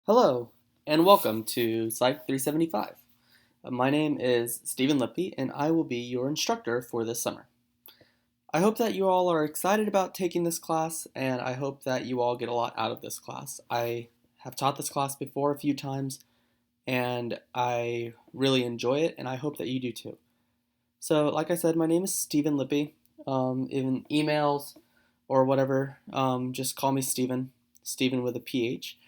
Hello, and welcome to Psych 375. My name is Stephen Lippy, and I will be your instructor for this summer. I hope that you all are excited about taking this class, and I hope that you all get a lot out of this class. I have taught this class before a few times, and I really enjoy it, and I hope that you do too. So, like I said, my name is Stephen Lippy. In emails or whatever, just call me Stephen, Stephen with a PH.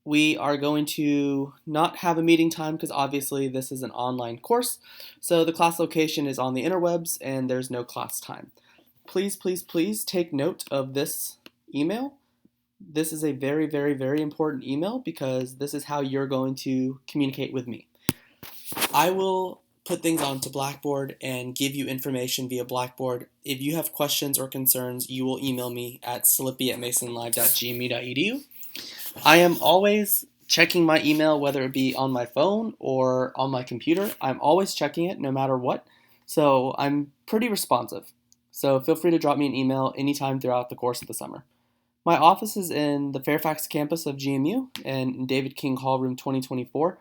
We are going to not have a meeting time because obviously this is an online course. So the class location is on the interwebs and there's no class time. Please, please, please take note of this email. This is a very, very, very important email because this is how you're going to communicate with me. I will put things onto Blackboard and give you information via Blackboard. If you have questions or concerns, you will email me at slippy@masonlive.gmu.edu. I am always checking my email, whether it be on my phone or on my computer. I'm always checking it no matter what. So I'm pretty responsive. So feel free to drop me an email anytime throughout the course of the summer. My office is in the Fairfax campus of GMU and in David King Hall, room 2024.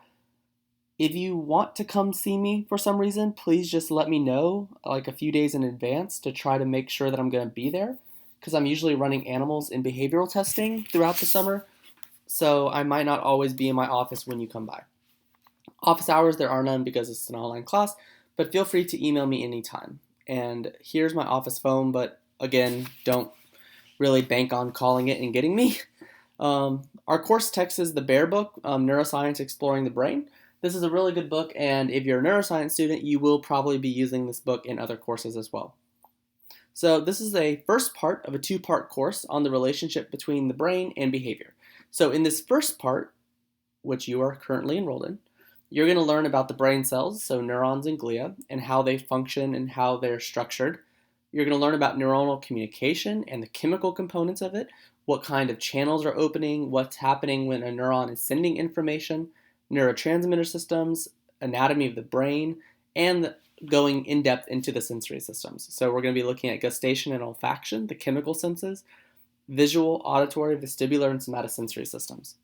If you want to come see me for some reason, please just let me know like a few days in advance to try to make sure that I'm going to be there because I'm usually running animals in behavioral testing throughout the summer. So I might not always be in my office when you come by. Office hours, there are none because it's an online class, but feel free to email me anytime. And here's my office phone, but again, don't really bank on calling it and getting me. Our course text is the Bear book, Neuroscience Exploring the Brain. This is a really good book, and if you're a neuroscience student, you will probably be using this book in other courses as well. So this is a first part of a two-part course on the relationship between the brain and behavior. So in this first part, which you are currently enrolled in, you're going to learn about the brain cells, so neurons and glia, and how they function and how they're structured. You're going to learn about neuronal communication and the chemical components of it, what kind of channels are opening, what's happening when a neuron is sending information, neurotransmitter systems, anatomy of the brain, and going in depth into the sensory systems. So we're going to be looking at gustation and olfaction, the chemical senses, visual, auditory, vestibular, and somatosensory systems.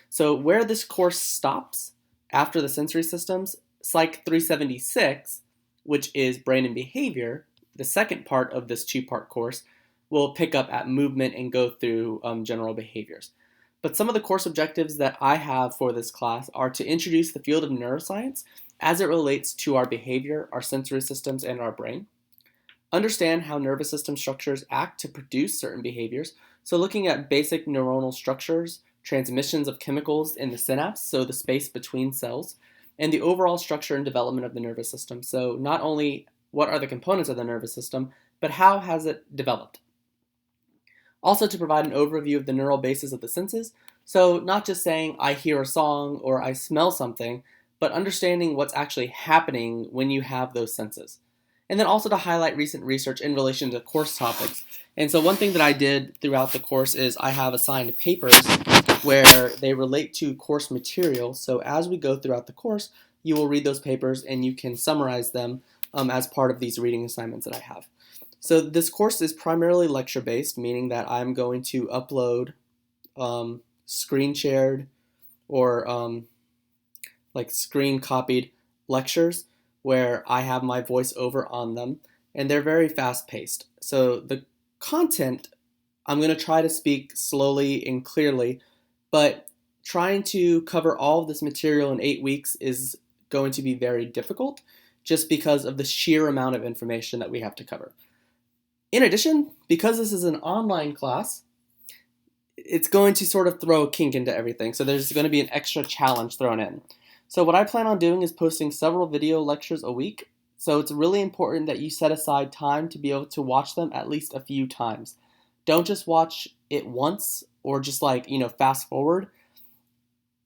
So where this course stops after the sensory systems, Psych 376, which is brain and behavior, the second part of this two-part course, will pick up at movement and go through general behaviors. But some of the course objectives that I have for this class are to introduce the field of neuroscience as it relates to our behavior, our sensory systems, and our brain. Understand how nervous system structures act to produce certain behaviors. So looking at basic neuronal structures, transmissions of chemicals in the synapse, so the space between cells, and the overall structure and development of the nervous system. So not only what are the components of the nervous system, but how has it developed. Also to provide an overview of the neural basis of the senses, so not just saying I hear a song or I smell something, but understanding what's actually happening when you have those senses. And then also to highlight recent research in relation to course topics. And so one thing that I did throughout the course is I have assigned papers where they relate to course material. So as we go throughout the course, you will read those papers and you can summarize them as part of these reading assignments that I have. So this course is primarily lecture-based, meaning that I'm going to upload screen shared or like screen copied lectures where I have my voice over on them, and they're very fast-paced. So the content, I'm going to try to speak slowly and clearly, but trying to cover all of this material in 8 weeks is going to be very difficult just because of the sheer amount of information that we have to cover. In addition, because this is an online class, it's going to sort of throw a kink into everything, so there's going to be an extra challenge thrown in. So what I plan on doing is posting several video lectures a week, so it's really important that you set aside time to be able to watch them at least a few times. Don't just watch it once or just fast forward.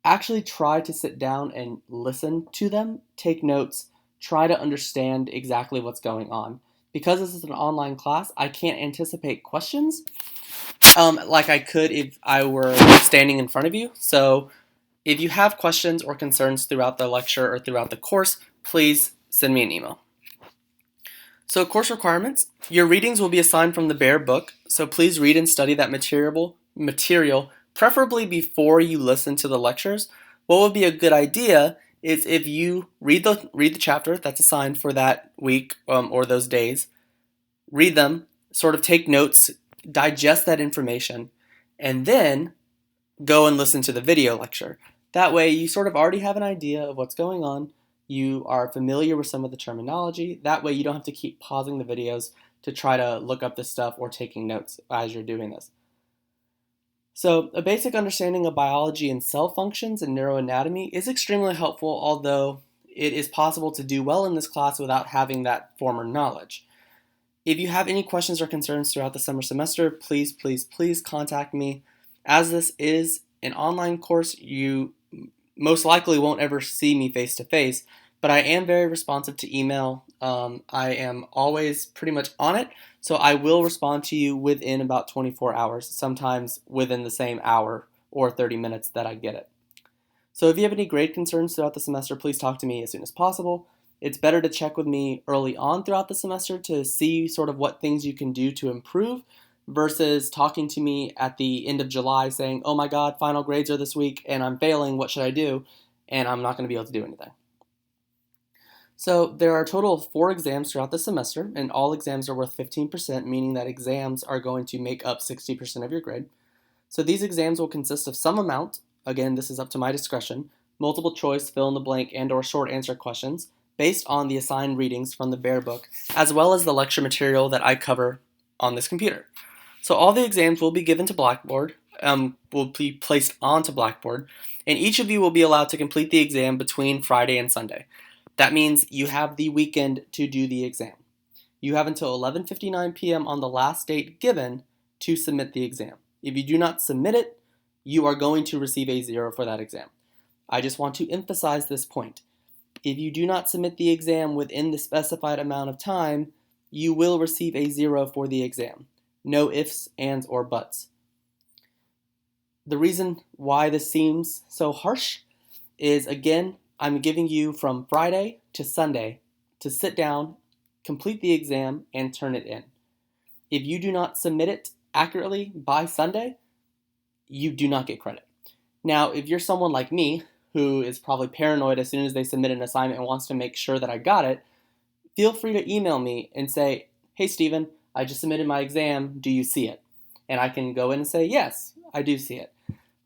Actually try to sit down and listen to them, take notes, try to understand exactly what's going on. Because this is an online class, I can't anticipate questions like I could if I were standing in front of you. So if you have questions or concerns throughout the lecture or throughout the course, please send me an email. So course requirements. Your readings will be assigned from the Bear book, so please read and study that material preferably before you listen to the lectures, what would be a good idea is if you read the chapter that's assigned for that week or those days, read them, sort of take notes, digest that information, and then go and listen to the video lecture. That way, you sort of already have an idea of what's going on. You are familiar with some of the terminology. That way, you don't have to keep pausing the videos to try to look up this stuff or taking notes as you're doing this. So, a basic understanding of biology and cell functions and neuroanatomy is extremely helpful, although it is possible to do well in this class without having that former knowledge. If you have any questions or concerns throughout the summer semester, please contact me. As this is an online course, you most likely won't ever see me face to face, but I am very responsive to email. I am always pretty much on it, so I will respond to you within about 24 hours, sometimes within the same hour or 30 minutes that I get it. So if you have any grade concerns throughout the semester, please talk to me as soon as possible. It's better to check with me early on throughout the semester to see sort of what things you can do to improve versus talking to me at the end of July saying, oh my God, final grades are this week and I'm failing, what should I do? And I'm not going to be able to do anything. So there are a total of 4 exams throughout the semester, and all exams are worth 15%, meaning that exams are going to make up 60% of your grade. So these exams will consist of some amount, again, this is up to my discretion, multiple choice, fill in the blank, and or short answer questions based on the assigned readings from the Bear book, as well as the lecture material that I cover on this computer. So all the exams will be given to Blackboard, will be placed onto Blackboard, and each of you will be allowed to complete the exam between Friday and Sunday. That means you have the weekend to do the exam. You have until 11:59 p.m. on the last date given to submit the exam. If you do not submit it, you are going to receive a 0 for that exam. I just want to emphasize this point. If you do not submit the exam within the specified amount of time, you will receive a 0 for the exam. No ifs, ands, or buts. The reason why this seems so harsh is, again, I'm giving you from Friday to Sunday to sit down, complete the exam, and turn it in. If you do not submit it accurately by Sunday, you do not get credit. Now, if you're someone like me, who is probably paranoid as soon as they submit an assignment and wants to make sure that I got it, feel free to email me and say, hey Steven, I just submitted my exam, do you see it? And I can go in and say, yes, I do see it.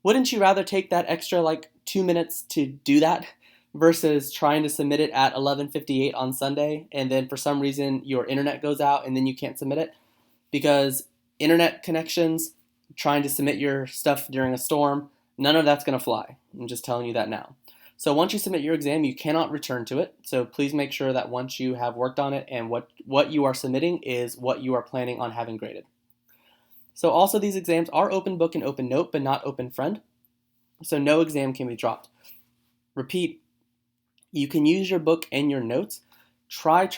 Wouldn't you rather take that extra 2 minutes to do that versus trying to submit it at 11:58 on Sunday and then for some reason your internet goes out and then you can't submit it? Because internet connections, trying to submit your stuff during a storm, none of that's going to fly. I'm just telling you that now. So once you submit your exam, you cannot return to it. So please make sure that once you have worked on it and what you are submitting is what you are planning on having graded. So also these exams are open book and open note, but not open friend. So no exam can be dropped. Repeat, you can use your book and your notes. Try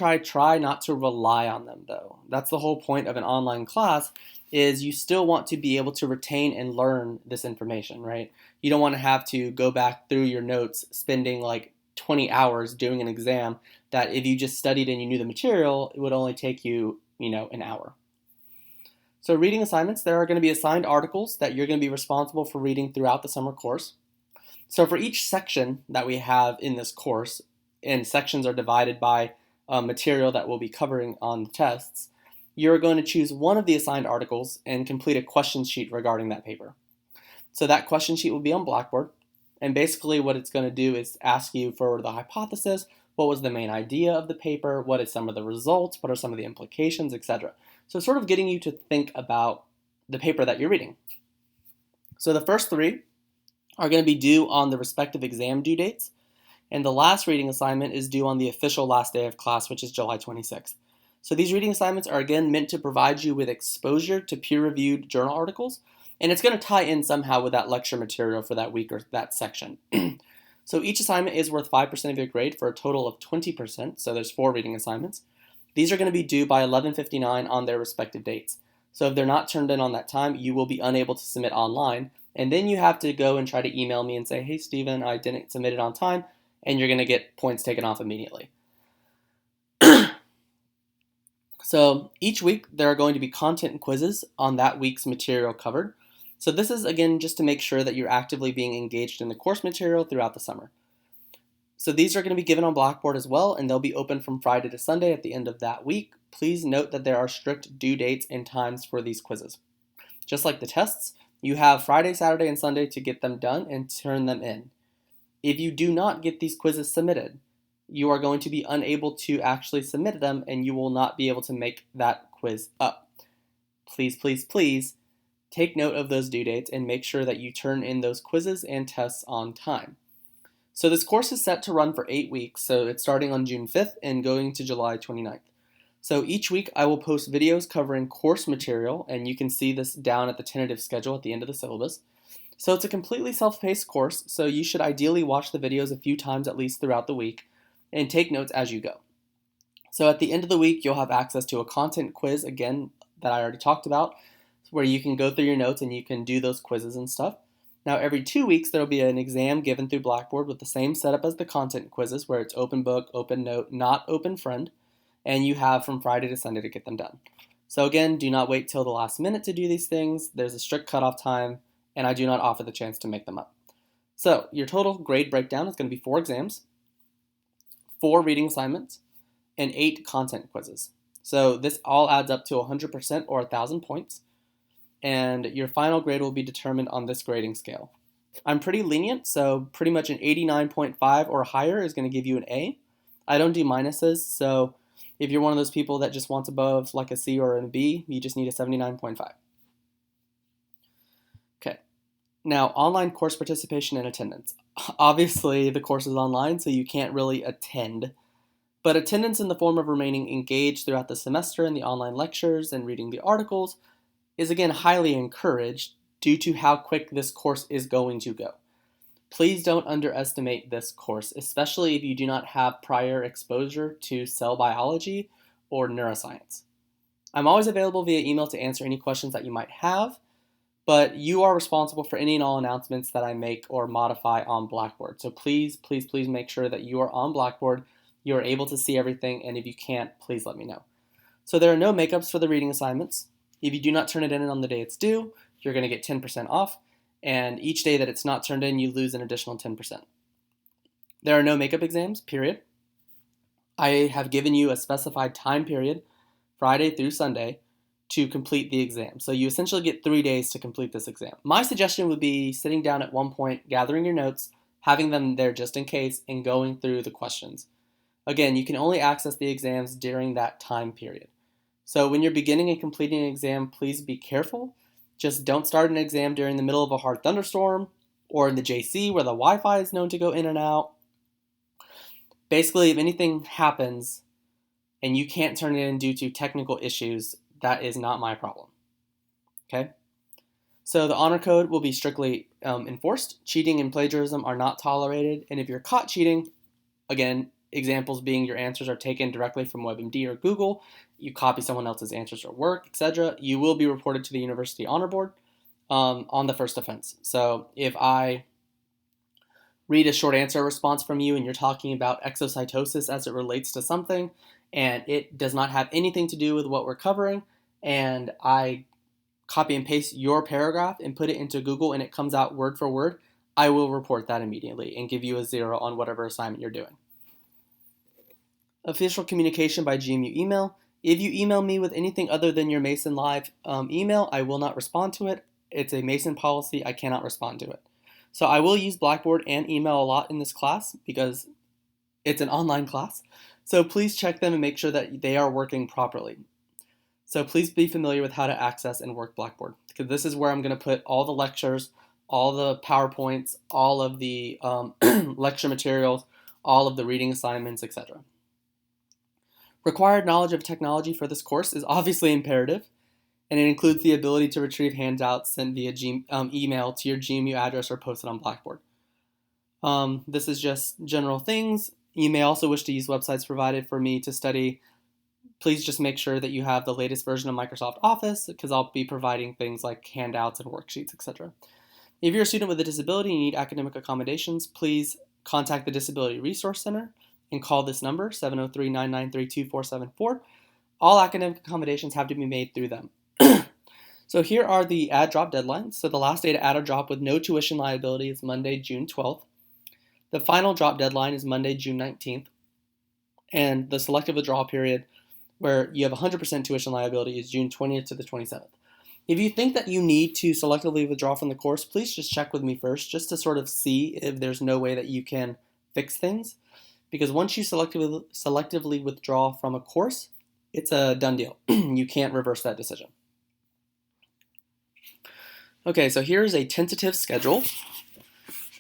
not to rely on them though. That's the whole point of an online class, is you still want to be able to retain and learn this information, right? You don't want to have to go back through your notes spending 20 hours doing an exam that if you just studied and you knew the material, it would only take you, an hour. So reading assignments, there are going to be assigned articles that you're going to be responsible for reading throughout the summer course. So for each section that we have in this course, and sections are divided by material that we'll be covering on the tests, you're going to choose one of the assigned articles and complete a question sheet regarding that paper. So that question sheet will be on Blackboard, and basically what it's going to do is ask you for the hypothesis, what was the main idea of the paper, what is some of the results, what are some of the implications, etc. So sort of getting you to think about the paper that you're reading. So the first 3 are going to be due on the respective exam due dates, and the last reading assignment is due on the official last day of class, which is July 26th. So these reading assignments are again meant to provide you with exposure to peer-reviewed journal articles, and it's going to tie in somehow with that lecture material for that week or that section. So each assignment is worth 5% of your grade for a total of 20%, so there's 4 reading assignments. These are going to be due by 11:59 on their respective dates. So if they're not turned in on that time, you will be unable to submit online, and then you have to go and try to email me and say, hey Steven, I didn't submit it on time, and you're going to get points taken off immediately. So each week there are going to be content and quizzes on that week's material covered. So this is, again, just to make sure that you're actively being engaged in the course material throughout the summer. So these are going to be given on Blackboard as well, and they'll be open from Friday to Sunday at the end of that week. Please note that there are strict due dates and times for these quizzes. Just like the tests, you have Friday, Saturday, and Sunday to get them done and turn them in. If you do not get these quizzes submitted, you are going to be unable to actually submit them, and you will not be able to make that quiz up. Please, please, please take note of those due dates and make sure that you turn in those quizzes and tests on time. So this course is set to run for 8 weeks, so it's starting on June 5th and going to July 29th. So each week I will post videos covering course material, and you can see this down at the tentative schedule at the end of the syllabus. So it's a completely self-paced course, so you should ideally watch the videos a few times at least throughout the week and take notes as you go. So at the end of the week, you'll have access to a content quiz, again, that I already talked about, where you can go through your notes and you can do those quizzes and stuff. Now, every 2 weeks, there will be an exam given through Blackboard with the same setup as the content quizzes, where it's open book, open note, not open friend, and you have from Friday to Sunday to get them done. So again, do not wait till the last minute to do these things. There's a strict cutoff time, and I do not offer the chance to make them up. So your total grade breakdown is going to be 4 exams, 4 reading assignments, and 8 content quizzes. So this all adds up to 100% or 1,000 points, and your final grade will be determined on this grading scale. I'm pretty lenient, so pretty much an 89.5 or higher is going to give you an A. I don't do minuses, so if you're one of those people that just wants above like a C or a B, you just need a 79.5. Okay, now online course participation and attendance. Obviously, the course is online, so you can't really attend, but attendance in the form of remaining engaged throughout the semester in the online lectures and reading the articles is again highly encouraged due to how quick this course is going to go. Please don't underestimate this course, especially if you do not have prior exposure to cell biology or neuroscience. I'm always available via email to answer any questions that you might have, but you are responsible for any and all announcements that I make or modify on Blackboard. So please, please, please make sure that you are on Blackboard, you are able to see everything, and if you can't, please let me know. So there are no makeups for the reading assignments. If you do not turn it in on the day it's due, you're going to get 10% off, and each day that it's not turned in, you lose an additional 10%. There are no makeup exams, period. I have given you a specified time period, Friday through Sunday, to complete the exam. So you essentially get 3 days to complete this exam. My suggestion would be sitting down at one point, gathering your notes, having them there just in case, and going through the questions. Again, you can only access the exams during that time period. So when you're beginning and completing an exam, please be careful. Just don't start an exam during the middle of a hard thunderstorm or in the JC where the Wi-Fi is known to go in and out. Basically, if anything happens and you can't turn it in due to technical issues, that is not my problem. Okay? So the honor code will be strictly enforced. Cheating and plagiarism are not tolerated. And if you're caught cheating, again, examples being your answers are taken directly from WebMD or Google, you copy someone else's answers or work, etc., you will be reported to the University Honor Board on the first offense. So if I read a short answer response from you and you're talking about exocytosis as it relates to something, and it does not have anything to do with what we're covering, and I copy and paste your paragraph and put it into Google and it comes out word for word, I will report that immediately and give you a 0 on whatever assignment you're doing. Official communication by GMU email. If you email me with anything other than your Mason Live email, I will not respond to it. It's a Mason policy. I cannot respond to it. So I will use Blackboard and email a lot in this class because it's an online class. So please check them and make sure that they are working properly. So please be familiar with how to access and work Blackboard, because this is where I'm going to put all the lectures, all the PowerPoints, all of the lecture materials, all of the reading assignments, etc. Required knowledge of technology for this course is obviously imperative, and it includes the ability to retrieve handouts sent via email to your GMU address or posted on Blackboard. This is just general things. You may also wish to use websites provided for me to study. Please just make sure that you have the latest version of Microsoft Office, because I'll be providing things like handouts and worksheets, etc. If you're a student with a disability and you need academic accommodations, please contact the Disability Resource Center and call this number, 703-993-2474. All academic accommodations have to be made through them. So here are the add drop deadlines. So the last day to add a drop with no tuition liability is Monday, June 12th. The final drop deadline is Monday, June 19th. And the selective withdrawal period where you have 100% tuition liability is June 20th to the 27th. If you think that you need to selectively withdraw from the course, please just check with me first just to sort of see if there's no way that you can fix things. Because once you selectively withdraw from a course, it's a done deal. You can't reverse that decision. Okay, so here's a tentative schedule,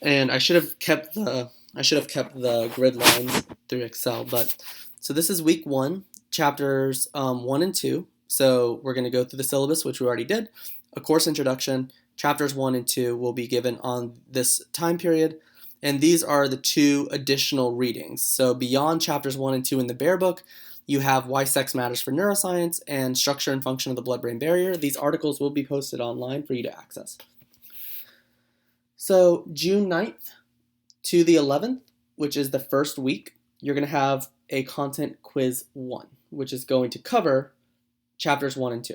and I should have kept the grid lines through Excel. But so this is week 1, chapters 1 and 2. So we're going to go through the syllabus, which we already did. A course introduction, chapters 1 and 2 will be given on this time period. And these are the 2 additional readings. So beyond chapters 1 and 2 in the Bear book, you have Why Sex Matters for Neuroscience and Structure and Function of the Blood-Brain Barrier. These articles will be posted online for you to access. So June 9th to the 11th, which is the first week, you're going to have a content quiz 1, which is going to cover chapters 1 and 2.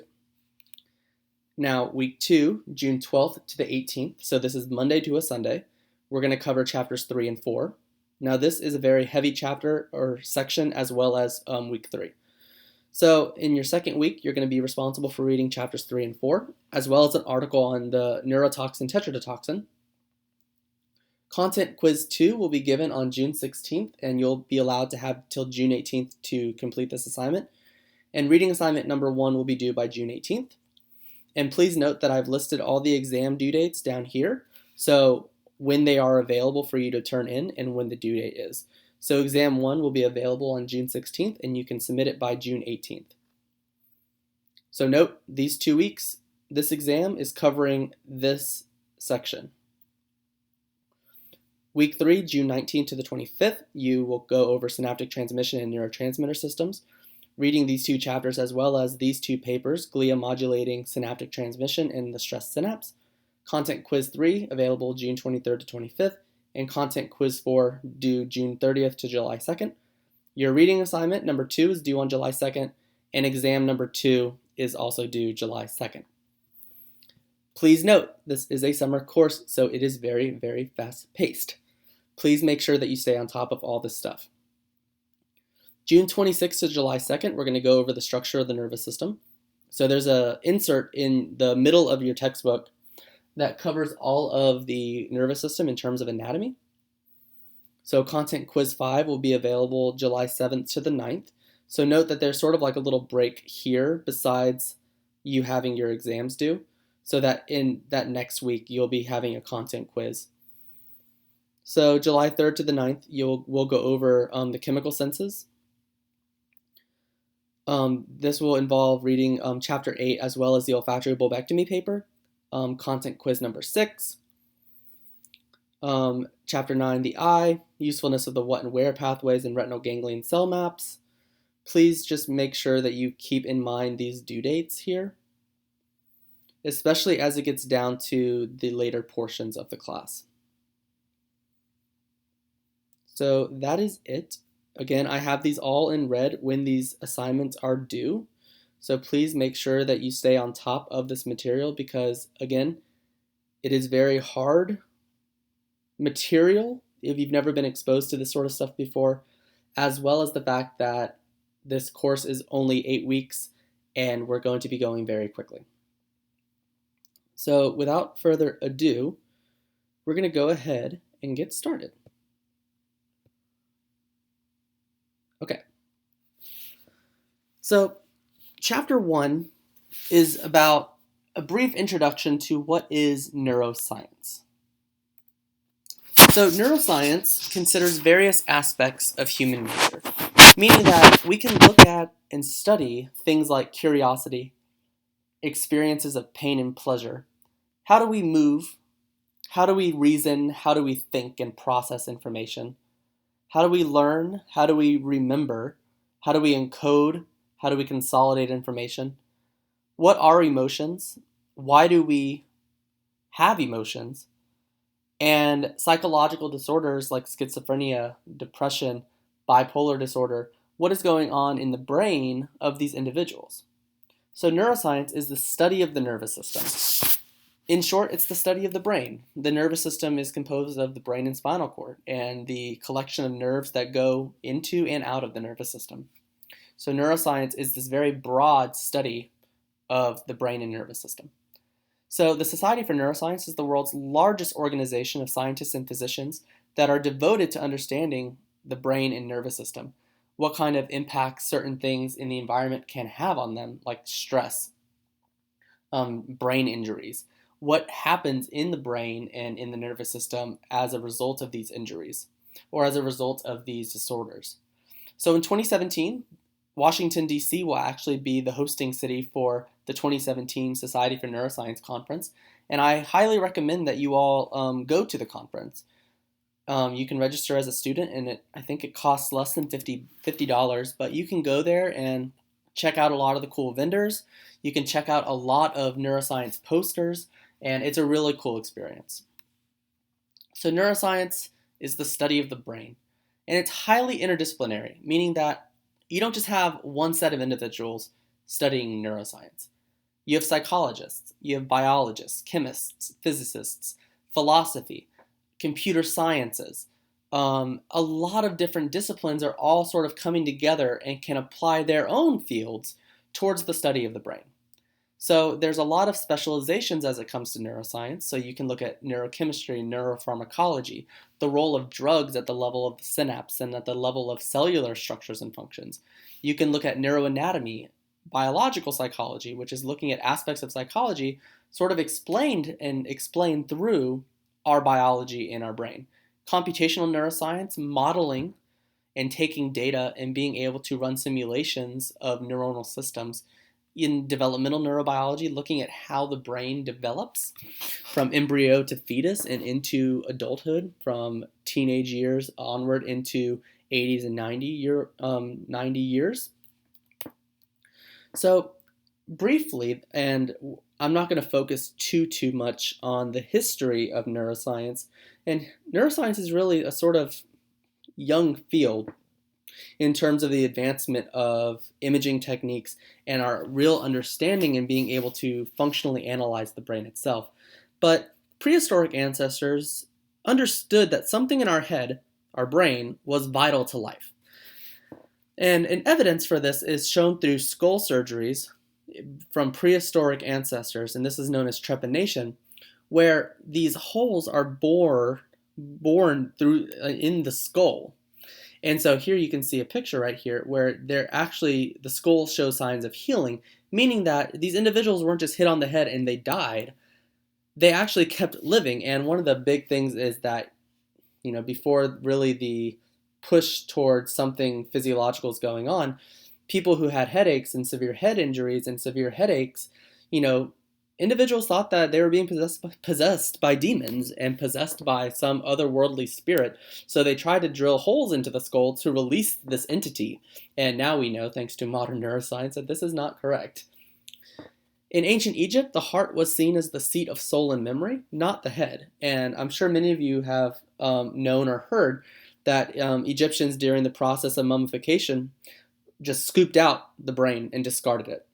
Now, week 2, June 12th to the 18th, so this is Monday to a Sunday, we're going to cover chapters 3 and 4. Now, this is a very heavy chapter or section as well as week 3. So, in your second week, you're going to be responsible for reading chapters 3 and 4, as well as an article on the neurotoxin tetrodotoxin. Content quiz 2 will be given on June 16th, and you'll be allowed to have till June 18th to complete this assignment. And reading assignment number 1 will be due by June 18th. And please note that I've listed all the exam due dates down here, so when they are available for you to turn in and when the due date is. So exam 1 will be available on June 16th, and you can submit it by June 18th. So note, these 2 weeks, this exam is covering this section. Week 3, June 19th to the 25th, you will go over synaptic transmission and neurotransmitter systems, reading these 2 chapters as well as these 2 papers, glia modulating synaptic transmission and the stress synapse. Content quiz 3, available June 23rd to 25th, and content quiz 4, due June 30th to July 2nd. Your reading assignment number 2 is due on July 2nd, and exam number 2 is also due July 2nd. Please note, this is a summer course, so it is very, very fast-paced. Please make sure that you stay on top of all this stuff. June 26th to July 2nd, we're going to go over the structure of the nervous system. So there's an insert in the middle of your textbook that covers all of the nervous system in terms of anatomy. So content quiz 5 will be available July 7th to the 9th. So note that there's sort of like a little break here besides you having your exams due, so that in that next week you'll be having a content quiz. So July 3rd to the 9th, we'll go over the chemical senses. This will involve reading chapter 8 as well as the olfactory bulbectomy paper. Content quiz number 6. Chapter 9, the eye, usefulness of the what and where pathways and retinal ganglion cell maps. Please just make sure that you keep in mind these due dates here, especially as it gets down to the later portions of the class. So that is it. Again, I have these all in red when these assignments are due. So please make sure that you stay on top of this material because, again, it is very hard material if you've never been exposed to this sort of stuff before, as well as the fact that this course is only 8 weeks and we're going to be going very quickly. So without further ado, we're going to go ahead and get started. Okay, so chapter 1 is about a brief introduction to what is neuroscience. So neuroscience considers various aspects of human nature, meaning that we can look at and study things like curiosity, experiences of pain and pleasure. How do we move? How do we reason? How do we think and process information? How do we learn? How do we remember? How do we encode? How do we consolidate information? What are emotions? Why do we have emotions? And psychological disorders like schizophrenia, depression, bipolar disorder, what is going on in the brain of these individuals? So neuroscience is the study of the nervous system. In short, it's the study of the brain. The nervous system is composed of the brain and spinal cord and the collection of nerves that go into and out of the nervous system. So neuroscience is this very broad study of the brain and nervous system. So the Society for Neuroscience is the world's largest organization of scientists and physicians that are devoted to understanding the brain and nervous system, what kind of impact certain things in the environment can have on them, like stress, brain injuries, what happens in the brain and in the nervous system as a result of these injuries or as a result of these disorders. So in 2017, Washington, D.C. will actually be the hosting city for the 2017 Society for Neuroscience Conference, and I highly recommend that you all go to the conference. You can register as a student, and I think it costs less than $50, but you can go there and check out a lot of the cool vendors. You can check out a lot of neuroscience posters, and it's a really cool experience. So neuroscience is the study of the brain, and it's highly interdisciplinary, meaning that you don't just have one set of individuals studying neuroscience. You have psychologists, you have biologists, chemists, physicists, philosophy, computer sciences. A lot of different disciplines are all sort of coming together and can apply their own fields towards the study of the brain. So there's a lot of specializations as it comes to neuroscience. So you can look at neurochemistry, neuropharmacology, the role of drugs at the level of the synapse and at the level of cellular structures and functions. You can look at neuroanatomy, biological psychology, which is looking at aspects of psychology sort of explained through our biology in our brain. Computational neuroscience, modeling and taking data and being able to run simulations of neuronal systems. In developmental neurobiology, looking at how the brain develops from embryo to fetus and into adulthood, from teenage years onward into 80s and 90 years. So briefly, and I'm not going to focus too much on the history of neuroscience, and neuroscience is really a sort of young field in terms of the advancement of imaging techniques and our real understanding and being able to functionally analyze the brain itself. But prehistoric ancestors understood that something in our head, our brain, was vital to life. And evidence for this is shown through skull surgeries from prehistoric ancestors, and this is known as trepanation, where these holes are born through in the skull. And so here you can see a picture right here where the skull shows signs of healing, meaning that these individuals weren't just hit on the head and they died. They actually kept living. And one of the big things is that, before really the push towards something physiological is going on, people who had headaches and severe head injuries and severe headaches, individuals thought that they were being possessed by demons and possessed by some otherworldly spirit. So they tried to drill holes into the skull to release this entity. And now we know, thanks to modern neuroscience, that this is not correct. In ancient Egypt, the heart was seen as the seat of soul and memory, not the head. And I'm sure many of you have known or heard that Egyptians, during the process of mummification, just scooped out the brain and discarded it.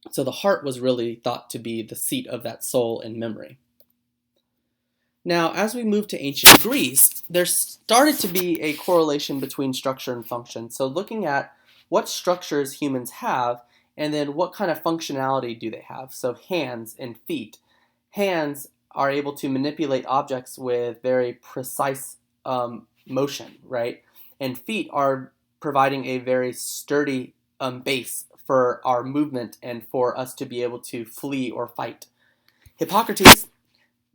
So the heart was really thought to be the seat of that soul and memory. Now, as we move to ancient Greece, there started to be a correlation between structure and function. So looking at what structures humans have, and then what kind of functionality do they have. So hands and feet. Hands are able to manipulate objects with very precise motion, right? And feet are providing a very sturdy base for our movement and for us to be able to flee or fight. Hippocrates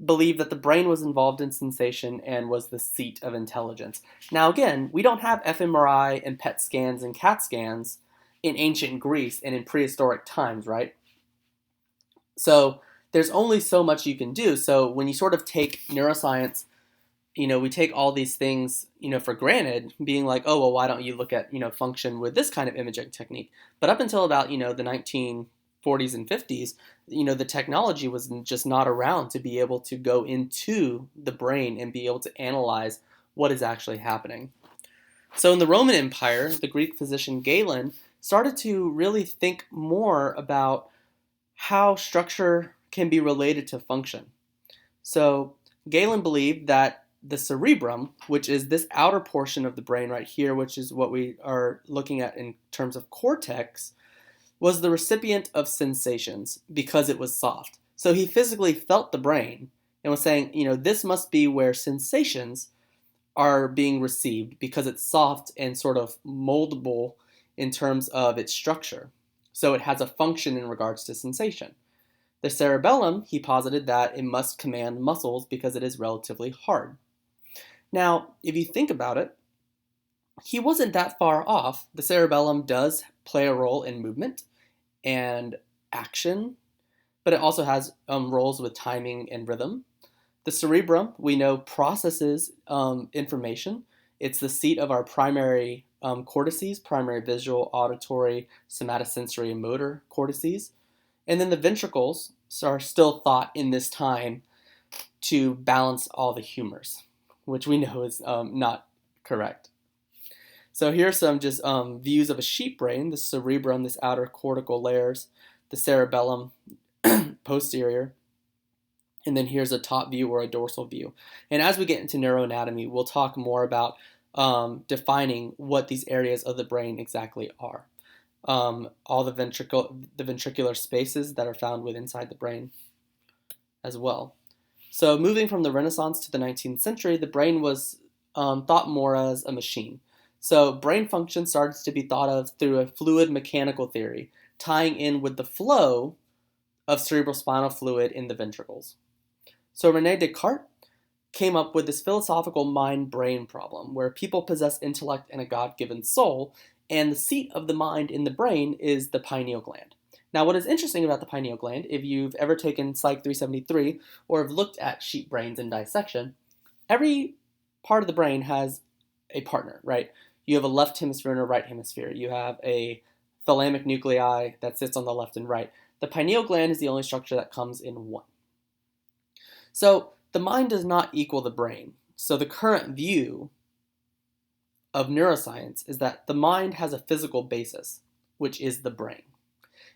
believed that the brain was involved in sensation and was the seat of intelligence. Now again, we don't have fMRI and PET scans and CAT scans in ancient Greece and in prehistoric times, right? So there's only so much you can do. So when you sort of take neuroscience, we take all these things, for granted, being like, oh, well, why don't you look at, function with this kind of imaging technique? But up until about, the 1940s and 50s, the technology was just not around to be able to go into the brain and be able to analyze what is actually happening. So in the Roman Empire, the Greek physician Galen started to really think more about how structure can be related to function. So Galen believed that the cerebrum, which is this outer portion of the brain right here, which is what we are looking at in terms of cortex, was the recipient of sensations because it was soft. So he physically felt the brain and was saying, this must be where sensations are being received because it's soft and sort of moldable in terms of its structure. So it has a function in regards to sensation. The cerebellum, he posited that it must command muscles because it is relatively hard. Now, if you think about it, he wasn't that far off. The cerebellum does play a role in movement and action, but it also has roles with timing and rhythm. The cerebrum, we know, processes information. It's the seat of our primary cortices, primary visual, auditory, somatosensory, and motor cortices. And then the ventricles are still thought in this time to balance all the humors, which we know is not correct. So here's some just views of a sheep brain: the cerebrum, this outer cortical layers, the cerebellum posterior, and then here's a top view or a dorsal view. And as we get into neuroanatomy, we'll talk more about defining what these areas of the brain exactly are. All the ventricular spaces that are found within inside the brain as well. So moving from the Renaissance to the 19th century, the brain was thought more as a machine. So brain function starts to be thought of through a fluid mechanical theory, tying in with the flow of cerebrospinal fluid in the ventricles. So René Descartes came up with this philosophical mind-brain problem where people possess intellect and a God-given soul, and the seat of the mind in the brain is the pineal gland. Now, what is interesting about the pineal gland, if you've ever taken PSYC 373 or have looked at sheep brains in dissection, every part of the brain has a partner, right? You have a left hemisphere and a right hemisphere. You have a thalamic nuclei that sits on the left and right. The pineal gland is the only structure that comes in one. So the mind does not equal the brain. So the current view of neuroscience is that the mind has a physical basis, which is the brain.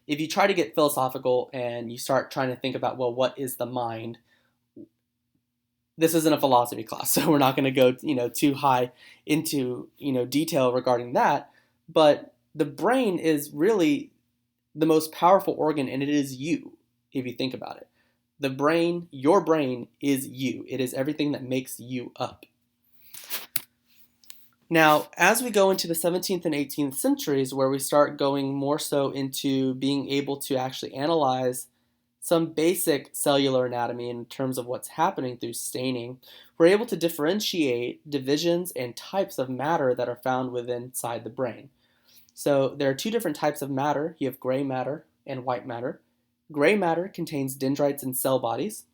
If you try to get philosophical and you start trying to think about, well, what is the mind? This isn't a philosophy class, so we're not going to go, too high into, detail regarding that. But the brain is really the most powerful organ, and it is you, if you think about it. The brain, your brain, is you. It is everything that makes you up. Now, as we go into the 17th and 18th centuries, where we start going more so into being able to actually analyze some basic cellular anatomy in terms of what's happening through staining, we're able to differentiate divisions and types of matter that are found within inside the brain. So there are two different types of matter. You have gray matter and white matter. Gray matter contains dendrites and cell bodies.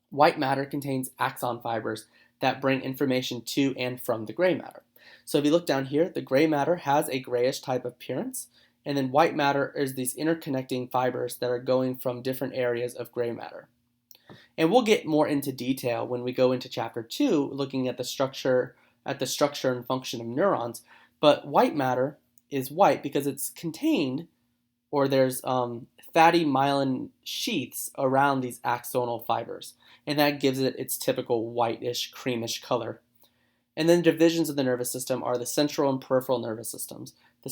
White matter contains axon fibers that bring information to and from the gray matter. So if you look down here, the gray matter has a grayish type of appearance, and then white matter is these interconnecting fibers that are going from different areas of gray matter. And we'll get more into detail when we go into chapter 2, looking at the structure and function of neurons. But white matter is white because it's contained, or there's fatty myelin sheaths around these axonal fibers, and that gives it its typical whitish, creamish color. And then divisions of the nervous system are the central and peripheral nervous systems. The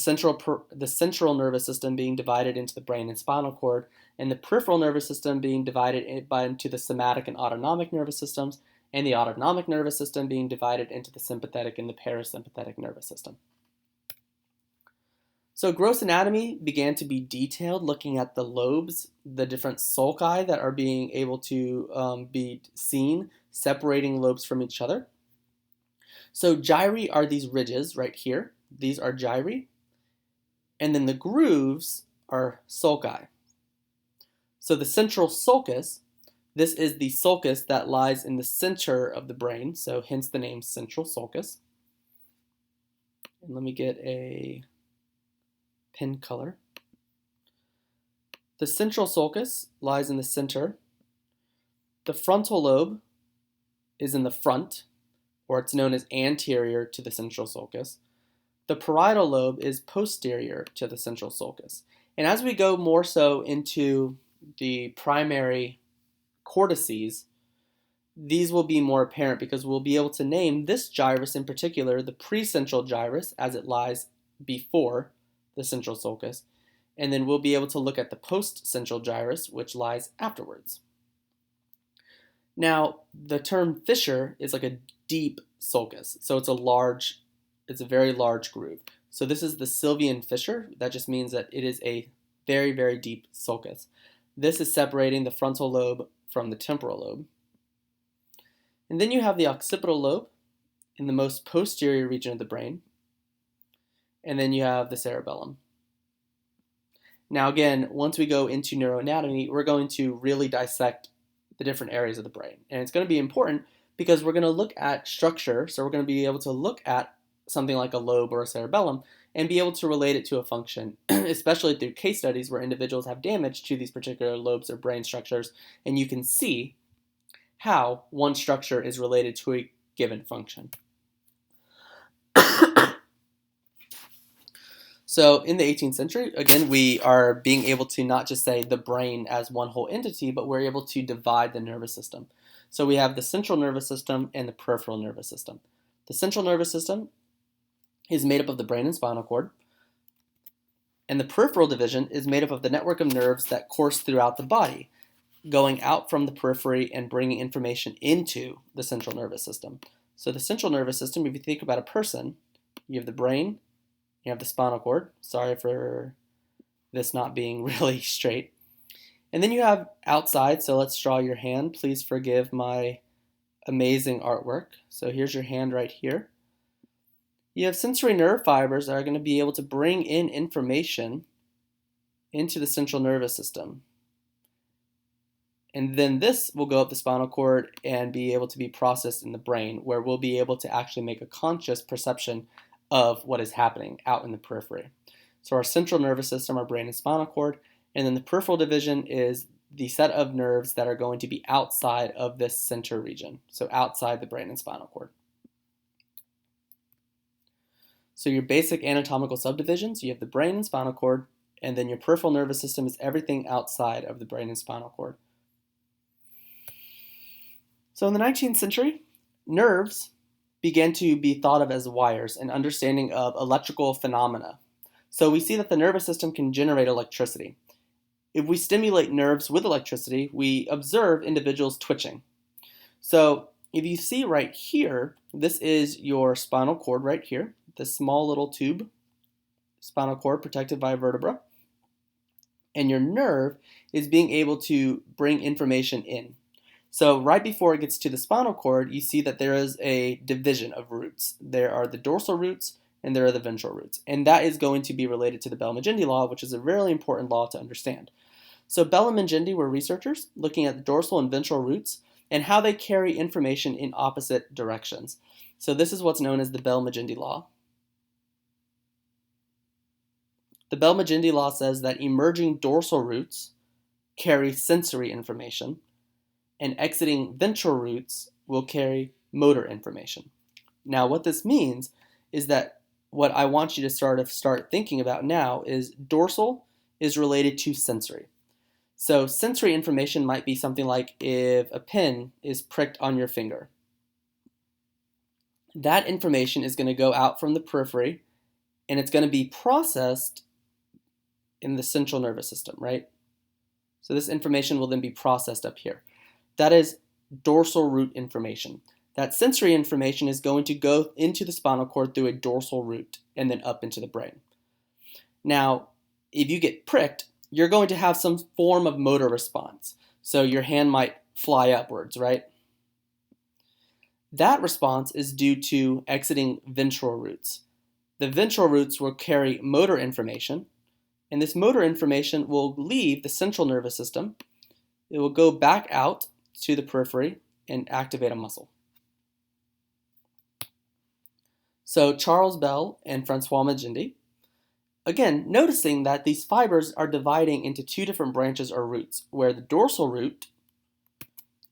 central nervous system being divided into the brain and spinal cord, and the peripheral nervous system being divided into the somatic and autonomic nervous systems, and the autonomic nervous system being divided into the sympathetic and the parasympathetic nervous system. So gross anatomy began to be detailed, looking at the lobes, the different sulci that are being able to be seen, separating lobes from each other. So gyri are these ridges right here. These are gyri. And then the grooves are sulci. So the central sulcus, this is the sulcus that lies in the center of the brain, so hence the name central sulcus. And let me get a pen color. The central sulcus lies in the center. The frontal lobe is in the front, or it's known as anterior to the central sulcus. the parietal lobe is posterior to the central sulcus. And as we go more so into the primary cortices, these will be more apparent because we'll be able to name this gyrus in particular the precentral gyrus as it lies before the central sulcus, and then we'll be able to look at the postcentral gyrus, which lies afterwards. Now, the term fissure is like a deep sulcus, so it's a very large groove. So this is the Sylvian fissure. That just means that it is a very, very deep sulcus. This is separating the frontal lobe from the temporal lobe. And then you have the occipital lobe in the most posterior region of the brain. And then you have the cerebellum. Now again, once we go into neuroanatomy, we're going to really dissect the different areas of the brain. And it's going to be important because we're going to look at structure. So we're going to be able to look at something like a lobe or a cerebellum and be able to relate it to a function, especially through case studies where individuals have damage to these particular lobes or brain structures, and you can see how one structure is related to a given function. So in the 18th century, again, we are being able to not just say the brain as one whole entity, but we're able to divide the nervous system. So we have the central nervous system and the peripheral nervous system. The central nervous system is made up of the brain and spinal cord, and the peripheral division is made up of the network of nerves that course throughout the body, going out from the periphery and bringing information into the central nervous system. So the central nervous system, if you think about a person, you have the brain, you have the spinal cord. Sorry for this not being really straight. And then you have outside, so let's draw your hand. Please forgive my amazing artwork. So here's your hand right here. You have sensory nerve fibers that are going to be able to bring in information into the central nervous system. And then this will go up the spinal cord and be able to be processed in the brain, where we'll be able to actually make a conscious perception of what is happening out in the periphery. So our central nervous system, our brain and spinal cord, and then the peripheral division is the set of nerves that are going to be outside of this center region, so outside the brain and spinal cord. So your basic anatomical subdivisions, you have the brain and spinal cord, and then your peripheral nervous system is everything outside of the brain and spinal cord. So in the 19th century, nerves began to be thought of as wires and understanding of electrical phenomena. So we see that the nervous system can generate electricity. If we stimulate nerves with electricity, we observe individuals twitching. So if you see right here, this is your spinal cord right here, this small little tube, spinal cord protected by a vertebra. And your nerve is being able to bring information in. So right before it gets to the spinal cord, you see that there is a division of roots. There are the dorsal roots and there are the ventral roots. And that is going to be related to the Bell-Mengendi law, which is a really important law to understand. So Bell and Mengendi were researchers looking at the dorsal and ventral roots and how they carry information in opposite directions. So this is what's known as the Bell-Mengendi law. The Bell-Mengendi law says that emerging dorsal roots carry sensory information, and exiting ventral roots will carry motor information. Now, what this means is that what I want you to start thinking about now is dorsal is related to sensory. So sensory information might be something like if a pin is pricked on your finger. That information is going to go out from the periphery and it's going to be processed in the central nervous system, right? So this information will then be processed up here. That is dorsal root information. That sensory information is going to go into the spinal cord through a dorsal root and then up into the brain. Now, if you get pricked, you're going to have some form of motor response. So your hand might fly upwards, right? That response is due to exiting ventral roots. The ventral roots will carry motor information, and this motor information will leave the central nervous system. It will go back out to the periphery and activate a muscle. So Charles Bell and Francois Mengendi, again, noticing that these fibers are dividing into two different branches or roots, where the dorsal root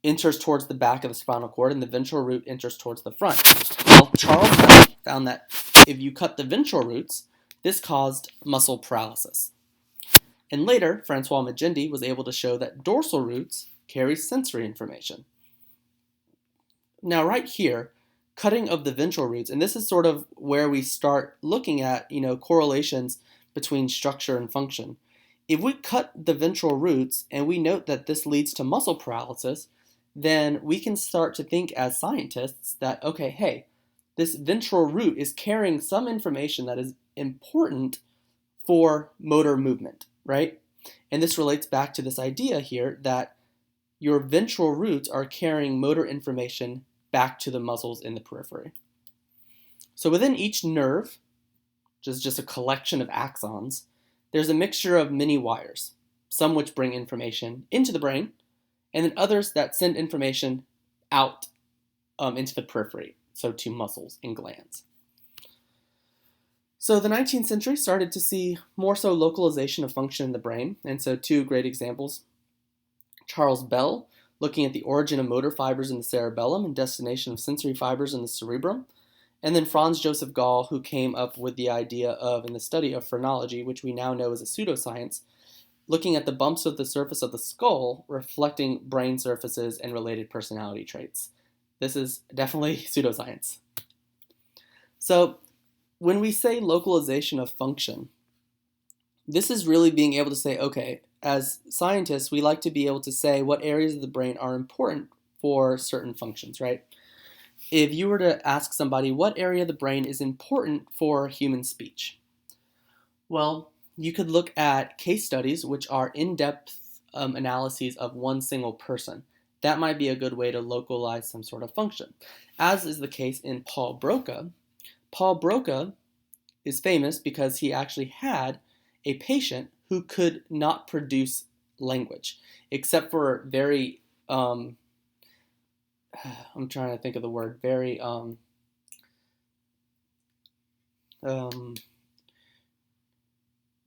enters towards the back of the spinal cord and the ventral root enters towards the front. Well, Charles Bell found that if you cut the ventral roots, this caused muscle paralysis. And later, Francois Magendie was able to show that dorsal roots carry sensory information. Now right here, cutting of the ventral roots, and this is sort of where we start looking at, correlations between structure and function. If we cut the ventral roots and we note that this leads to muscle paralysis, then we can start to think as scientists that, okay, hey, this ventral root is carrying some information that is important for motor movement, right? And this relates back to this idea here that your ventral roots are carrying motor information back to the muscles in the periphery. So within each nerve, which is just a collection of axons, there's a mixture of many wires, some which bring information into the brain, and then others that send information out into the periphery, so to muscles and glands. So the 19th century started to see more so localization of function in the brain, and so two great examples. Charles Bell, looking at the origin of motor fibers in the cerebellum and destination of sensory fibers in the cerebrum, and then Franz Joseph Gall, who came up with the idea of, and the study of phrenology, which we now know as a pseudoscience, looking at the bumps of the surface of the skull reflecting brain surfaces and related personality traits. This is definitely pseudoscience. So when we say localization of function, this is really being able to say, okay, as scientists, we like to be able to say what areas of the brain are important for certain functions, right? If you were to ask somebody what area of the brain is important for human speech, well, you could look at case studies which are in-depth analyses of one single person. That might be a good way to localize some sort of function, as is the case in Paul Broca. Paul Broca is famous because he actually had a patient who could not produce language, except for very, I'm trying to think of the word, very,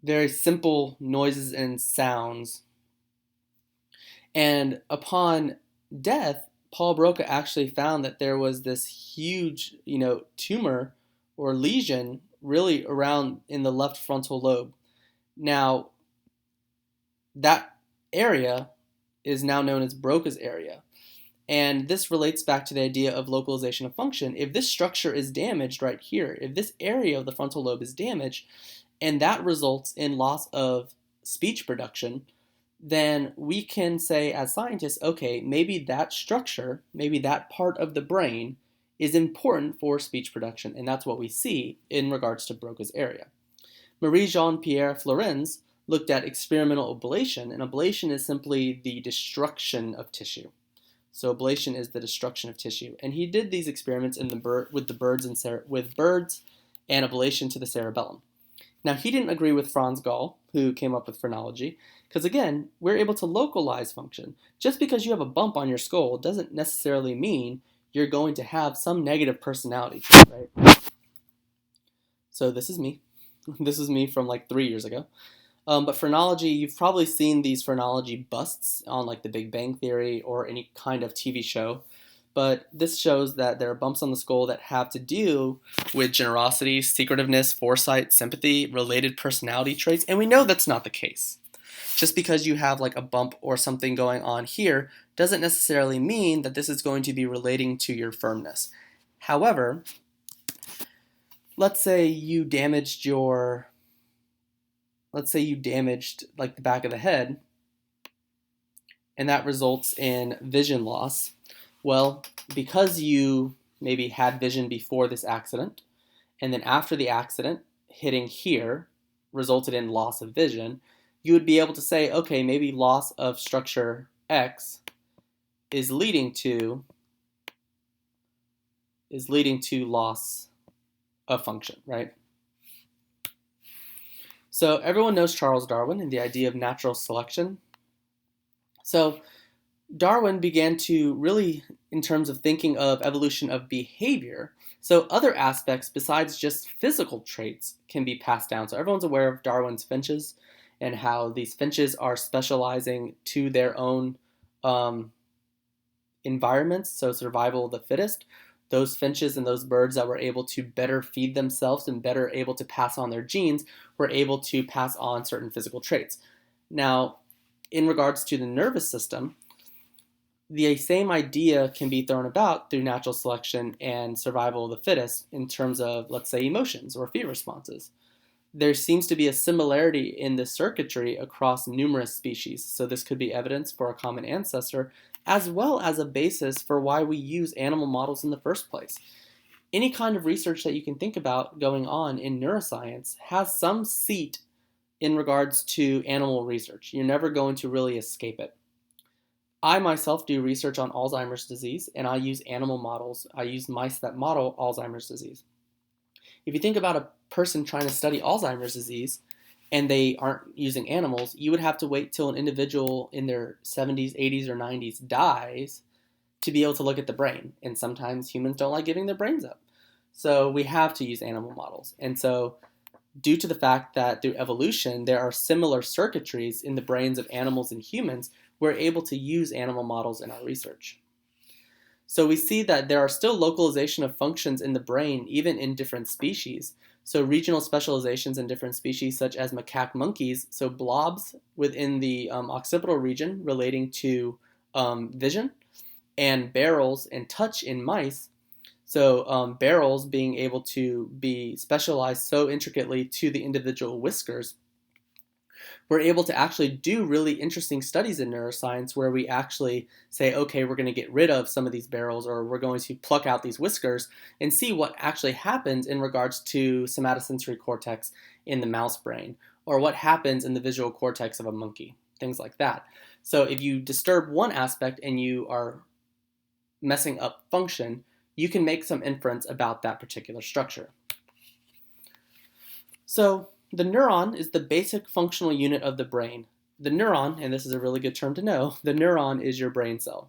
very simple noises and sounds. And upon death, Paul Broca actually found that there was this huge, tumor or lesion really around in the left frontal lobe. Now, that area is now known as Broca's area. And this relates back to the idea of localization of function. If this structure is damaged right here, if this area of the frontal lobe is damaged, and that results in loss of speech production, then we can say as scientists, okay, maybe that structure, maybe that part of the brain is important for speech production, and that's what we see in regards to Broca's area. Marie-Jean-Pierre Florenz looked at experimental ablation, and ablation is simply the destruction of tissue. So ablation is the destruction of tissue, and he did these experiments with birds and ablation to the cerebellum. Now, he didn't agree with Franz Gall, who came up with phrenology, because again, we're able to localize function. Just because you have a bump on your skull doesn't necessarily mean you're going to have some negative personality trait, right? So this is me. This is me from like 3 years ago. But phrenology, you've probably seen these phrenology busts on like The Big Bang Theory or any kind of TV show. But this shows that there are bumps on the skull that have to do with generosity, secretiveness, foresight, sympathy, related personality traits, and we know that's not the case. Just because you have like a bump or something going on here doesn't necessarily mean that this is going to be relating to your firmness. However, let's say you damaged like the back of the head, and that results in vision loss. Well, because you maybe had vision before this accident, and then after the accident, hitting here resulted in loss of vision, you would be able to say, okay, maybe loss of structure X is leading to loss of function, right? So everyone knows Charles Darwin and the idea of natural selection. So Darwin began to really, in terms of thinking of evolution of behavior, so other aspects besides just physical traits can be passed down. So everyone's aware of Darwin's finches and how these finches are specializing to their own environments, so survival of the fittest. those finches and those birds that were able to better feed themselves and better able to pass on their genes were able to pass on certain physical traits. Now, in regards to the nervous system, the same idea can be thrown about through natural selection and survival of the fittest in terms of, let's say, emotions or fear responses. There seems to be a similarity in the circuitry across numerous species, so this could be evidence for a common ancestor, as well as a basis for why we use animal models in the first place. Any kind of research that you can think about going on in neuroscience has some seat in regards to animal research. You're never going to really escape it. I myself do research on Alzheimer's disease, and I use animal models. I use mice that model Alzheimer's disease. If you think about a person trying to study Alzheimer's disease and they aren't using animals, you would have to wait till an individual in their 70s, 80s, or 90s dies to be able to look at the brain. And sometimes humans don't like giving their brains up. So we have to use animal models. And so due to the fact that through evolution, there are similar circuitries in the brains of animals and humans, we're able to use animal models in our research. So we see that there are still localization of functions in the brain, even in different species. So regional specializations in different species, such as macaque monkeys, so blobs within the occipital region relating to vision, and barrels and touch in mice. So barrels being able to be specialized so intricately to the individual whiskers, we're able to actually do really interesting studies in neuroscience where we actually say, okay, we're going to get rid of some of these barrels, or we're going to pluck out these whiskers and see what actually happens in regards to somatosensory cortex in the mouse brain, or what happens in the visual cortex of a monkey, things like that. So if you disturb one aspect and you are messing up function, you can make some inference about that particular structure. So the neuron is the basic functional unit of the brain. The neuron, and this is a really good term to know, the neuron is your brain cell.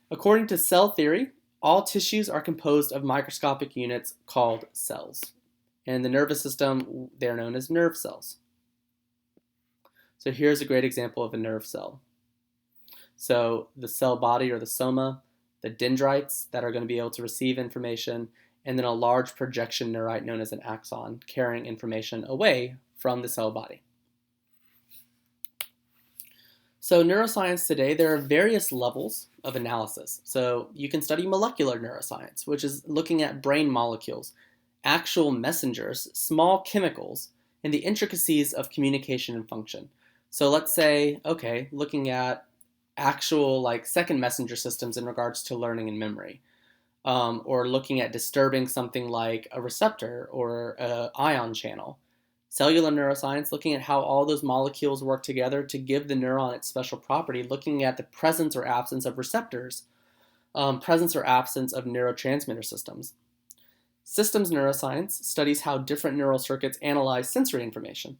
According to cell theory, all tissues are composed of microscopic units called cells. And in the nervous system, they're known as nerve cells. So here's a great example of a nerve cell. So the cell body, or the soma, the dendrites that are going to be able to receive information, and then a large projection neurite known as an axon, carrying information away from the cell body. So neuroscience today, there are various levels of analysis. So you can study molecular neuroscience, which is looking at brain molecules, actual messengers, small chemicals, and the intricacies of communication and function. So let's say, okay, looking at actual second messenger systems in regards to learning and memory. Or looking at disturbing something like a receptor or an ion channel. Cellular neuroscience, looking at how all those molecules work together to give the neuron its special property, looking at the presence or absence of receptors, presence or absence of neurotransmitter systems. Systems neuroscience studies how different neural circuits analyze sensory information,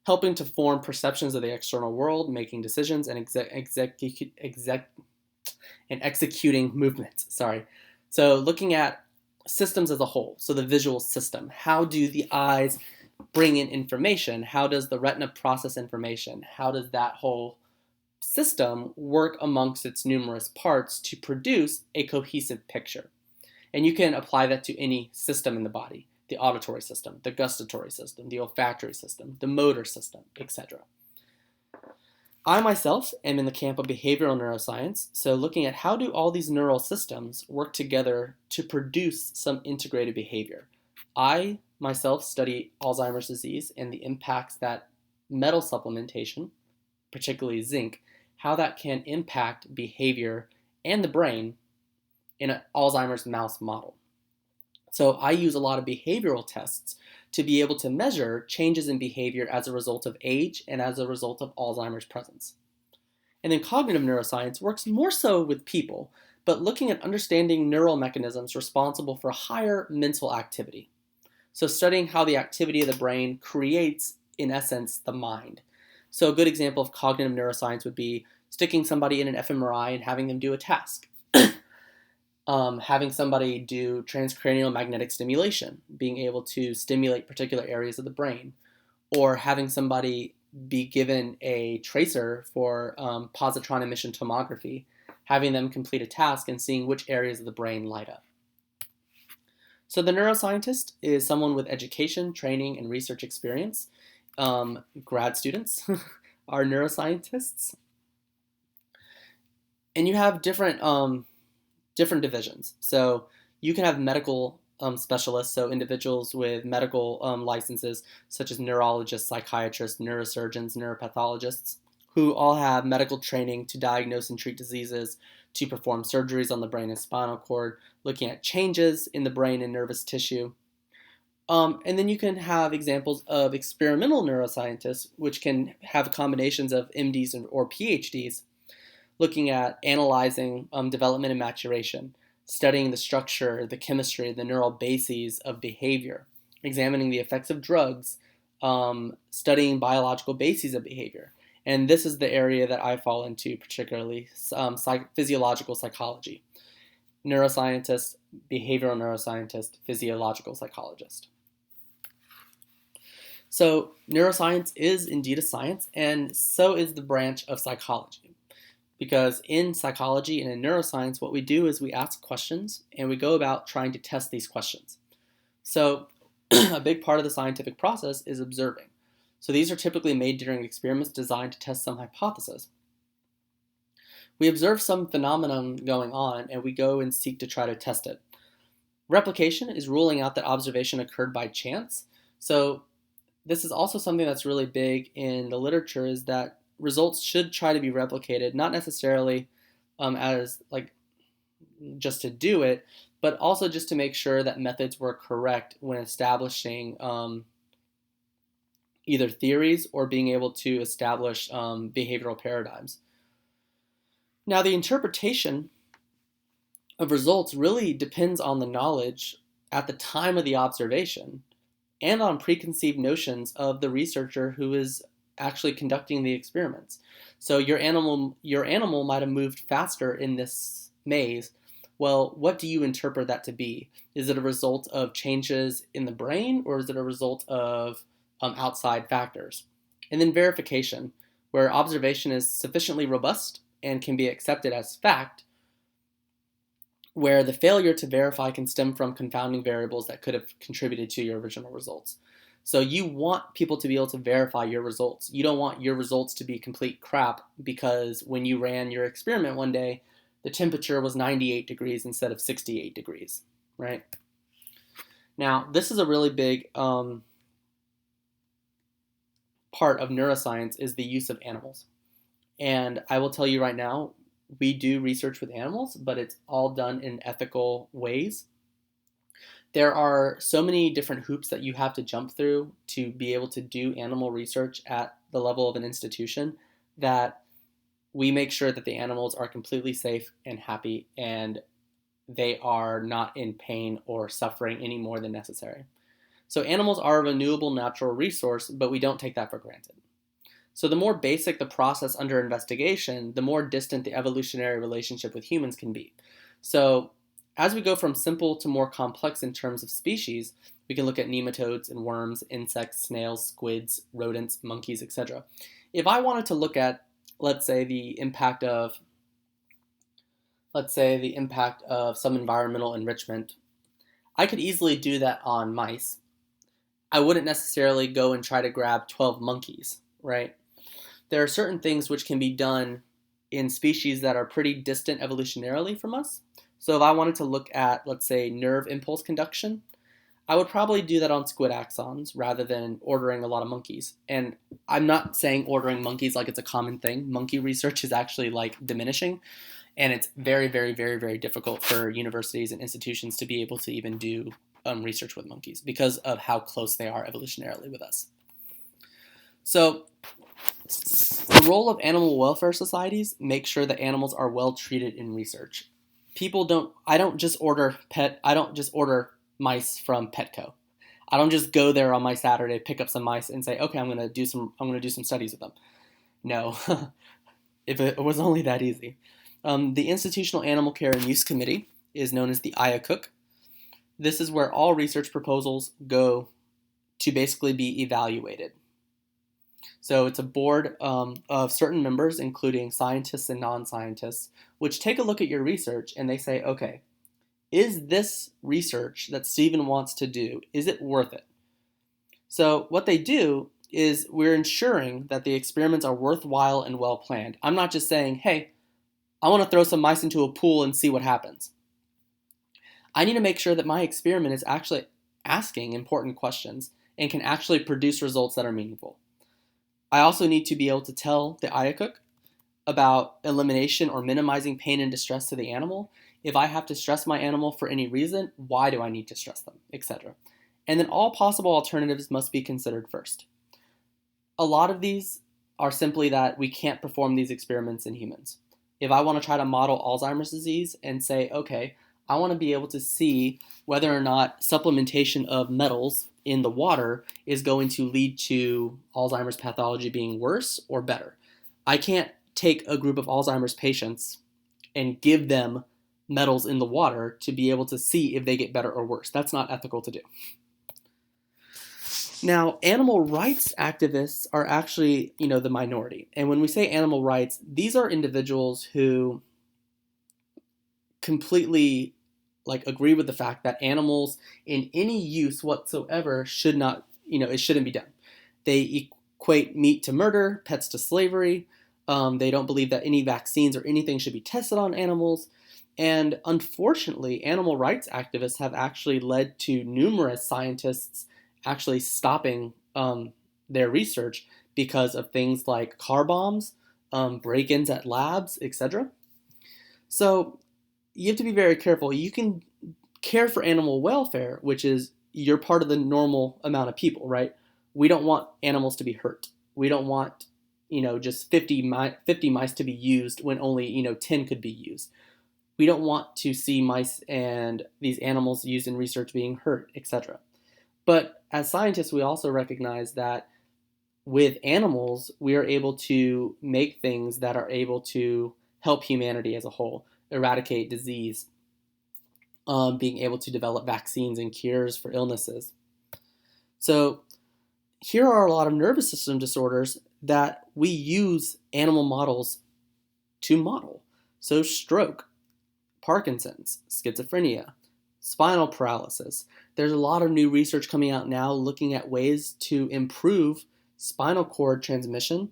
helping to form perceptions of the external world, making decisions, and executing movements. So looking at systems as a whole, so the visual system. How do the eyes bring in information? How does the retina process information? How does that whole system work amongst its numerous parts to produce a cohesive picture? And you can apply that to any system in the body, the auditory system, the gustatory system, the olfactory system, the motor system, etc. I myself am in the camp of behavioral neuroscience, so looking at how do all these neural systems work together to produce some integrated behavior. I myself study Alzheimer's disease and the impacts that metal supplementation, particularly zinc, how that can impact behavior and the brain in an Alzheimer's mouse model. So I use a lot of behavioral tests to be able to measure changes in behavior as a result of age and as a result of Alzheimer's presence. And then cognitive neuroscience works more so with people, but looking at understanding neural mechanisms responsible for higher mental activity. So studying how the activity of the brain creates, in essence, the mind. So a good example of cognitive neuroscience would be sticking somebody in an fMRI and having them do a task. Having somebody do transcranial magnetic stimulation, being able to stimulate particular areas of the brain, or having somebody be given a tracer for positron emission tomography, having them complete a task and seeing which areas of the brain light up. So the neuroscientist is someone with education, training, and research experience. Grad students are neuroscientists. And you have different divisions. So you can have medical specialists, so individuals with medical licenses, such as neurologists, psychiatrists, neurosurgeons, neuropathologists, who all have medical training to diagnose and treat diseases, to perform surgeries on the brain and spinal cord, looking at changes in the brain and nervous tissue. And then you can have examples of experimental neuroscientists, which can have combinations of MDs or PhDs, looking at analyzing development and maturation, studying the structure, the chemistry, the neural bases of behavior, examining the effects of drugs, studying biological bases of behavior. And this is the area that I fall into, particularly physiological psychology. Neuroscientist, behavioral neuroscientist, physiological psychologist. So neuroscience is indeed a science, and so is the branch of psychology. Because in psychology and in neuroscience, what we do is we ask questions, and we go about trying to test these questions. So a big part of the scientific process is observing. So these are typically made during experiments designed to test some hypothesis. We observe some phenomenon going on, and we go and seek to try to test it. Replication is ruling out that observation occurred by chance. So this is also something that's really big in the literature, is that results should try to be replicated, not necessarily as like just to do it, but also just to make sure that methods were correct when establishing either theories or being able to establish behavioral paradigms. Now, the interpretation of results really depends on the knowledge at the time of the observation and on preconceived notions of the researcher who is actually conducting the experiments. So your animal might have moved faster in this maze. Well, what do you interpret that to be? Is it a result of changes in the brain, or is it a result of outside factors? And then verification, where observation is sufficiently robust and can be accepted as fact, where the failure to verify can stem from confounding variables that could have contributed to your original results. So you want people to be able to verify your results. You don't want your results to be complete crap because when you ran your experiment one day, the temperature was 98 degrees instead of 68 degrees, right? Now, this is a really big part of neuroscience, is the use of animals. And I will tell you right now, we do research with animals, but it's all done in ethical ways. There are so many different hoops that you have to jump through to be able to do animal research at the level of an institution that we make sure that the animals are completely safe and happy and they are not in pain or suffering any more than necessary. So animals are a renewable natural resource, but we don't take that for granted. So the more basic the process under investigation, the more distant the evolutionary relationship with humans can be. So as we go from simple to more complex in terms of species, we can look at nematodes and worms, insects, snails, squids, rodents, monkeys, etc. If I wanted to look at, let's say, the impact of some environmental enrichment, I could easily do that on mice. I wouldn't necessarily go and try to grab 12 monkeys, right? There are certain things which can be done in species that are pretty distant evolutionarily from us. So if I wanted to look at, let's say, nerve impulse conduction, I would probably do that on squid axons rather than ordering a lot of monkeys. And I'm not saying ordering monkeys like it's a common thing. Monkey research is actually like diminishing, and it's very, very, very, very difficult for universities and institutions to be able to even do research with monkeys because of how close they are evolutionarily with us. So the role of animal welfare societies make sure that animals are well treated in research. I don't just order mice from Petco. I don't just go there on my Saturday, pick up some mice and say, okay, I'm going to do some studies with them. No, if it was only that easy. The Institutional Animal Care and Use Committee is known as the IACUC. This is where all research proposals go to basically be evaluated. So it's a board of certain members, including scientists and non-scientists, which take a look at your research and they say, okay, is this research that Stephen wants to do, is it worth it? So what they do is we're ensuring that the experiments are worthwhile and well planned. I'm not just saying, hey, I want to throw some mice into a pool and see what happens. I need to make sure that my experiment is actually asking important questions and can actually produce results that are meaningful. I also need to be able to tell the IACUC about elimination or minimizing pain and distress to the animal. If I have to stress my animal for any reason, why do I need to stress them, etc. And then all possible alternatives must be considered first. A lot of these are simply that we can't perform these experiments in humans. If I want to try to model Alzheimer's disease and say, okay, I want to be able to see whether or not supplementation of metals in the water is going to lead to Alzheimer's pathology being worse or better. I can't take a group of Alzheimer's patients and give them metals in the water to be able to see if they get better or worse. That's not ethical to do. Now, animal rights activists are actually, the minority. And when we say animal rights, these are individuals who completely agree with the fact that animals in any use whatsoever should not, it shouldn't be done. They equate meat to murder, pets to slavery. They don't believe that any vaccines or anything should be tested on animals. And unfortunately, animal rights activists have actually led to numerous scientists actually stopping their research because of things like car bombs, break-ins at labs, etc. So you have to be very careful. You can care for animal welfare, which is you're part of the normal amount of people, right? We don't want animals to be hurt. We don't want, just 50 mice to be used when only, 10 could be used. We don't want to see mice and these animals used in research being hurt, etc. But as scientists, we also recognize that with animals, we are able to make things that are able to help humanity as a whole, eradicate disease, being able to develop vaccines and cures for illnesses. So here are a lot of nervous system disorders that we use animal models to model. So stroke, Parkinson's, schizophrenia, spinal paralysis. There's a lot of new research coming out now looking at ways to improve spinal cord transmission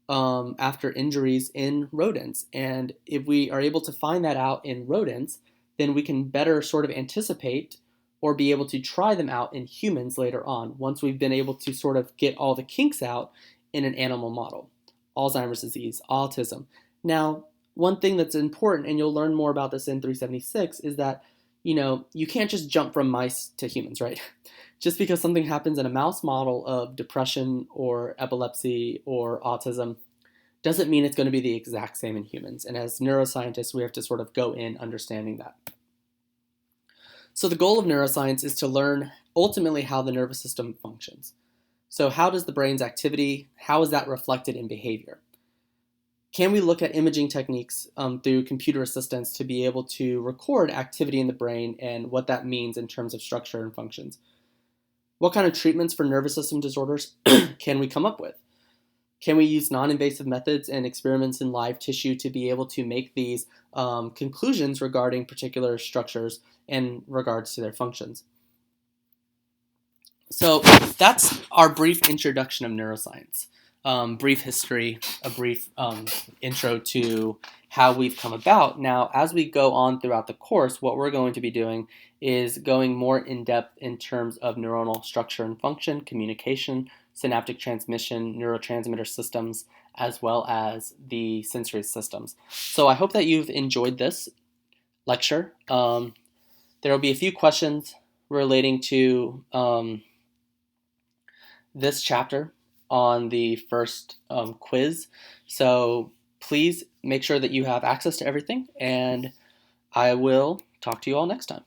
after injuries in rodents. And if we are able to find that out in rodents, then we can better sort of anticipate or be able to try them out in humans later on, once we've been able to sort of get all the kinks out in an animal model. Alzheimer's disease, autism. Now, one thing that's important, and you'll learn more about this in 376, is that, you can't just jump from mice to humans, right? Just because something happens in a mouse model of depression or epilepsy or autism doesn't mean it's going to be the exact same in humans. And as neuroscientists, we have to sort of go in understanding that. So the goal of neuroscience is to learn ultimately how the nervous system functions. So how does the brain's activity, how is that reflected in behavior? Can we look at imaging techniques through computer assistance to be able to record activity in the brain and what that means in terms of structure and functions? What kind of treatments for nervous system disorders can we come up with? Can we use non-invasive methods and experiments in live tissue to be able to make these conclusions regarding particular structures in regards to their functions? So that's our brief introduction of neuroscience. Brief history, a brief intro to how we've come about. Now, as we go on throughout the course, what we're going to be doing is going more in depth in terms of neuronal structure and function, communication, synaptic transmission, neurotransmitter systems, as well as the sensory systems. So I hope that you've enjoyed this lecture. There will be a few questions relating to this chapter on the first quiz. So please make sure that you have access to everything, and I will talk to you all next time.